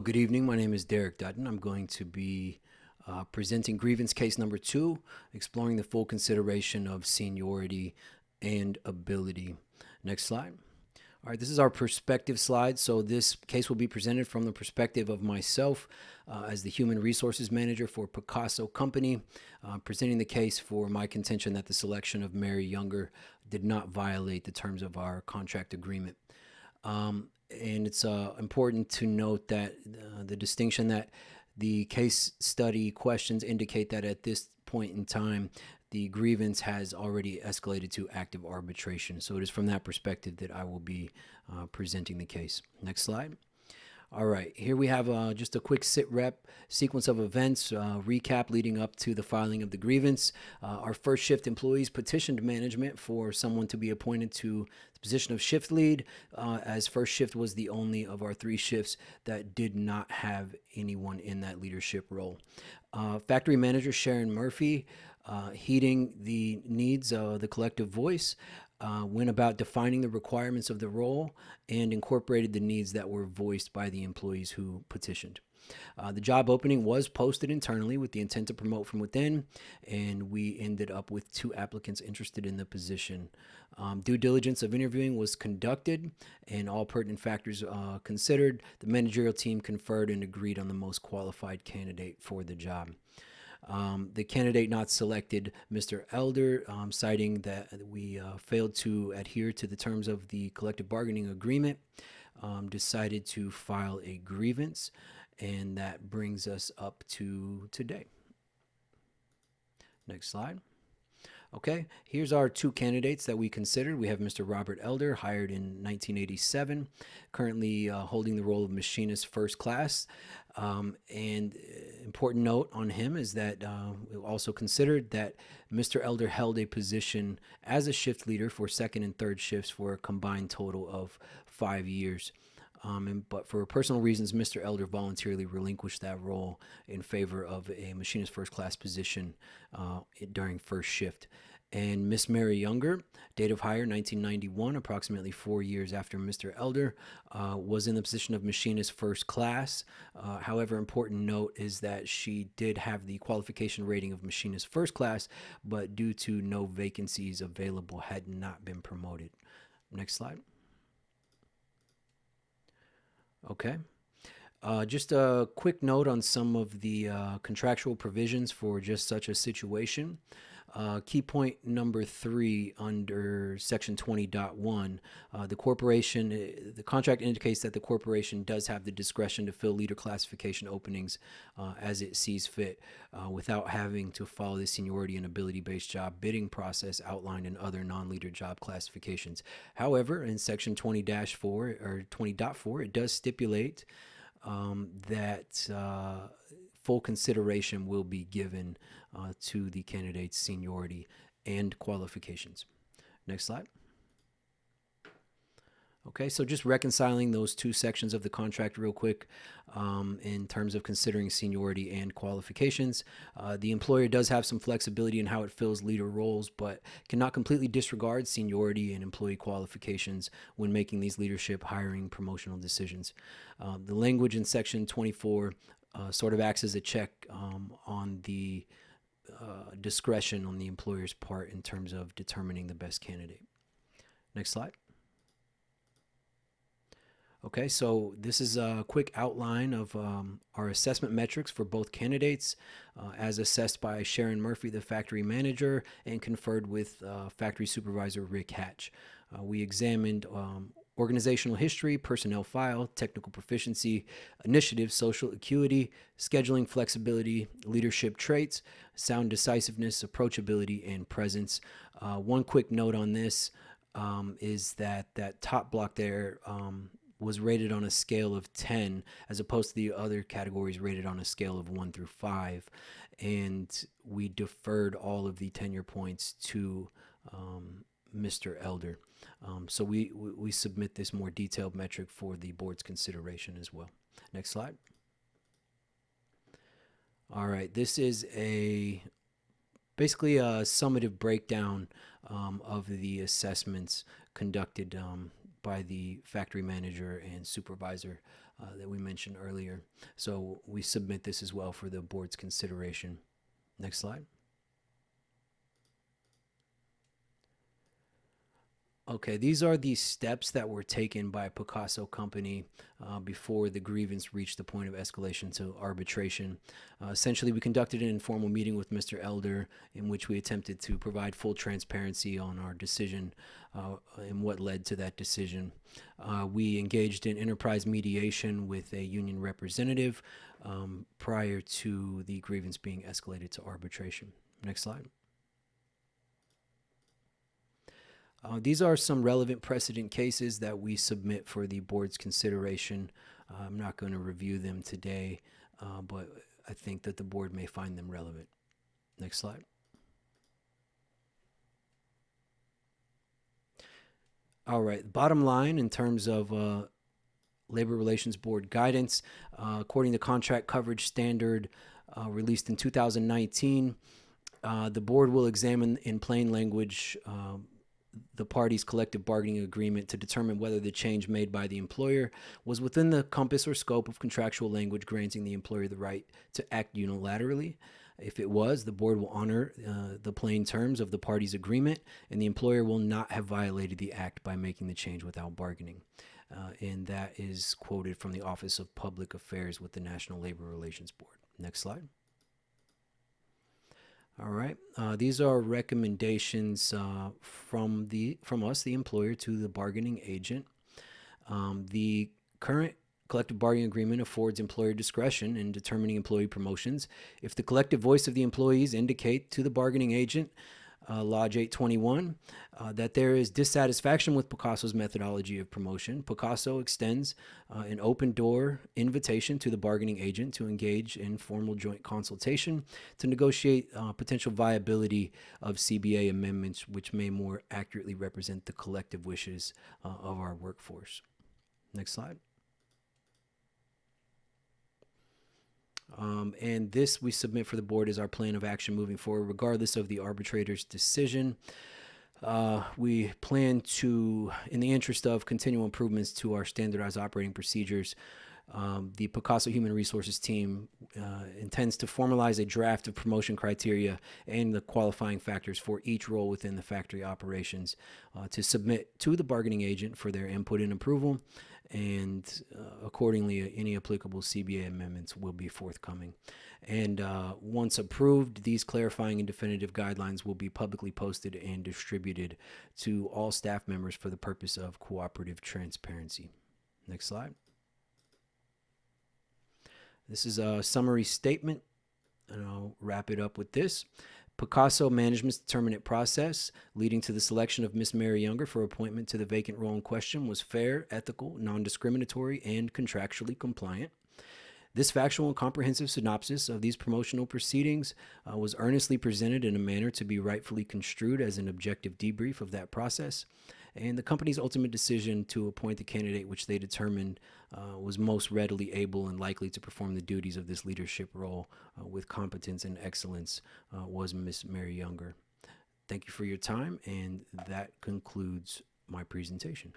Good evening. My name is Derrick Dutton. I'm going to be presenting grievance case number 2, exploring the full consideration of seniority and ability. Next slide. All right, this is our perspective slide. So this case will be presented from the perspective of myself as the Human Resources Manager for Picasso Company, presenting the case for my contention that the selection of Mary Younger did not violate the terms of our contract agreement. And it's important to note that the distinction that the case study questions indicate that at this point in time, the grievance has already escalated to active arbitration. So it is from that perspective that I will be presenting the case. Next slide. All right, here we have just a quick sit-rep sequence of events, recap leading up to the filing of the grievance. Our first shift employees petitioned management for someone to be appointed to the position of shift lead, as first shift was the only of our 3 shifts that did not have anyone in that leadership role. Factory manager Sharon Murphy, heeding the needs of the collective voice, went about defining the requirements of the role and incorporated the needs that were voiced by the employees who petitioned. The job opening was posted internally with the intent to promote from within, and we ended up with 2 applicants interested in the position. Due diligence of interviewing was conducted, and all pertinent factors considered. The managerial team conferred and agreed on the most qualified candidate for the job. The candidate not selected, Mr. Elder, citing that we failed to adhere to the terms of the collective bargaining agreement, decided to file a grievance, and that brings us up to today. Next slide. Okay, here's our 2 candidates that we considered. We have Mr. Robert Elder, hired in 1987, currently holding the role of machinist first class. And important note on him is that we also considered that Mr. Elder held a position as a shift leader for second and third shifts for a combined total of 5 years. But for personal reasons, Mr. Elder voluntarily relinquished that role in favor of a machinist first class position during first shift. And Miss Mary Younger, date of hire 1991, approximately 4 years after Mr. Elder, was in the position of machinist first class. However, important note is that she did have the qualification rating of machinist first class, but due to no vacancies available, had not been promoted. Next slide. Okay. Just a quick note on some of the contractual provisions for just such a situation. Key point number 3 under section 20.1, the contract indicates that the corporation does have the discretion to fill leader classification openings as it sees fit without having to follow the seniority and ability-based job bidding process outlined in other non-leader job classifications. However, in section 20-4 or 20.4, it does stipulate that full consideration will be given to the candidate's seniority and qualifications. Next slide. Okay, so just reconciling those 2 sections of the contract real quick in terms of considering seniority and qualifications. The employer does have some flexibility in how it fills leader roles, but cannot completely disregard seniority and employee qualifications when making these leadership, hiring, promotional decisions. The language in section 24 sort of acts as a check on the discretion on the employer's part in terms of determining the best candidate. Next slide. Okay, so this is a quick outline of our assessment metrics for both candidates as assessed by Sharon Murphy, the factory manager, and conferred with factory supervisor Rick Hatch. We examined organizational history, personnel file, technical proficiency, initiative, social acuity, scheduling flexibility, leadership traits, sound decisiveness, approachability, and presence. One quick note on this is that top block there was rated on a scale of 10 as opposed to the other categories rated on a scale of 1 through 5. And we deferred all of the tenure points to Mr. Elder. So we submit this more detailed metric for the board's consideration as well. Next slide. All right, this is basically a summative breakdown of the assessments conducted by the factory manager and supervisor that we mentioned earlier. So we submit this as well for the board's consideration. Next slide. Okay, these are the steps that were taken by Picasso Company before the grievance reached the point of escalation to arbitration. Essentially, we conducted an informal meeting with Mr. Elder in which we attempted to provide full transparency on our decision and what led to that decision. We engaged in enterprise mediation with a union representative prior to the grievance being escalated to arbitration. Next slide. These are some relevant precedent cases that we submit for the board's consideration. I'm not going to review them today, but I think that the board may find them relevant. Next slide. All right, bottom line in terms of Labor Relations Board guidance, according to contract coverage standard released in 2019, the board will examine in plain language the parties' collective bargaining agreement to determine whether the change made by the employer was within the compass or scope of contractual language granting the employer the right to act unilaterally. If it was, the board will honor the plain terms of the parties' agreement, and the employer will not have violated the act by making the change without bargaining. And that is quoted from the Office of Public Affairs with the National Labor Relations Board. Next slide. All right. These are recommendations from us, the employer, to the bargaining agent. The current collective bargaining agreement affords employer discretion in determining employee promotions. If the collective voice of the employees indicate to the bargaining agent, Lodge 821, that there is dissatisfaction with Picasso's methodology of promotion, Picasso extends an open door invitation to the bargaining agent to engage in formal joint consultation to negotiate potential viability of CBA amendments which may more accurately represent the collective wishes of our workforce. Next slide. And this we submit for the board as our plan of action moving forward, regardless of the arbitrator's decision. We plan to, in the interest of continual improvements to our standardized operating procedures, the Picasso Human Resources team intends to formalize a draft of promotion criteria and the qualifying factors for each role within the factory operations to submit to the bargaining agent for their input and approval. And accordingly, any applicable CBA amendments will be forthcoming. And once approved, these clarifying and definitive guidelines will be publicly posted and distributed to all staff members for the purpose of cooperative transparency. Next slide. This is a summary statement, and I'll wrap it up with this. Picasso management's determinate process leading to the selection of Miss Mary Younger for appointment to the vacant role in question was fair, ethical, non-discriminatory, and contractually compliant. This factual and comprehensive synopsis of these promotional proceedings was earnestly presented in a manner to be rightfully construed as an objective debrief of that process, and the company's ultimate decision to appoint the candidate which they determined was most readily able and likely to perform the duties of this leadership role with competence and excellence was Miss Mary Younger. Thank you for your time, and that concludes my presentation.